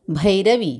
भैरवी,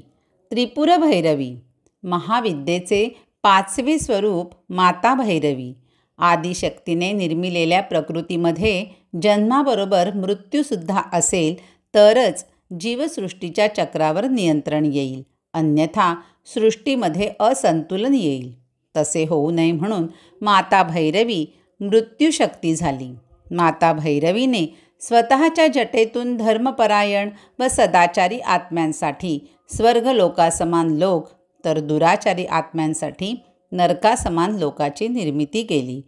त्रिपुर भैरवी, महाविद्येचे 5वे स्वरूप माता भैरवी. आदिशक्तीने निर्मिलेल्या प्रकृतीमध्ये जन्माबरोबर मृत्यूसुद्धा असेल तरच जीवसृष्टीच्या चक्रावर नियंत्रण येईल, अन्यथा सृष्टीमध्ये असंतुलन येईल. तसे होऊ नये म्हणून माता भैरवी मृत्यूशक्ती झाली. माता भैरवीने स्वतःच्या जटेतून धर्मपरायण व सदाचारी आत्म्यांसाठी स्वर्गलोकासमान लोक तर दुराचारी आत्म्यांसाठी नरकासमान लोकाची निर्मिती केली.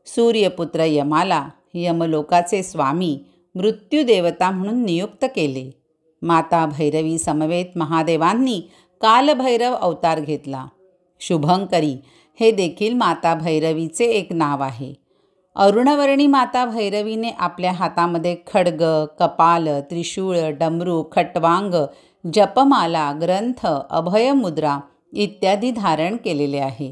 सूर्यपुत्र यमाला यमलोकाचे स्वामी मृत्यूदेवता म्हणून नियुक्त केले. माता भैरवी समवेत महादेवांनी कालभैरव अवतार घेतला. शुभंकरी हे देखील माता भैरवीचे एक नाव आहे. अरुणवर्णी माता भैरवीने आपल्या हातामध्ये खड्ग, कपाल, त्रिशूळ, डमरू, खट्वांग, जपमाला, ग्रंथ, अभयमुद्रा इत्यादी धारण केलेले आहे.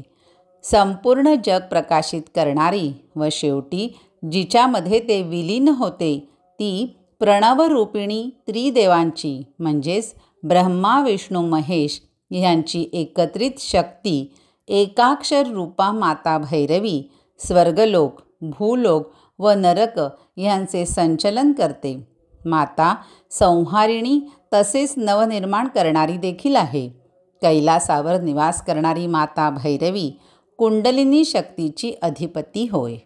संपूर्ण जग प्रकाशित करणारी व शेवटी जिच्यामध्ये ते विलीन होते ती प्रणवरूपिणी त्रिदेवांची म्हणजेच ब्रह्मा, विष्णू, महेश ह्यांची एकत्रित शक्ती एकाक्षर रूपा माता भैरवी स्वर्गलोक, भूलोक व नरक ह्यांचे संचलन करते. माता संहारिणी तसेच नवनिर्माण करणारी देखील आहे. कैलासावर निवास करणारी माता भैरवी कुंडलिनी शक्तीची अधिपती होय.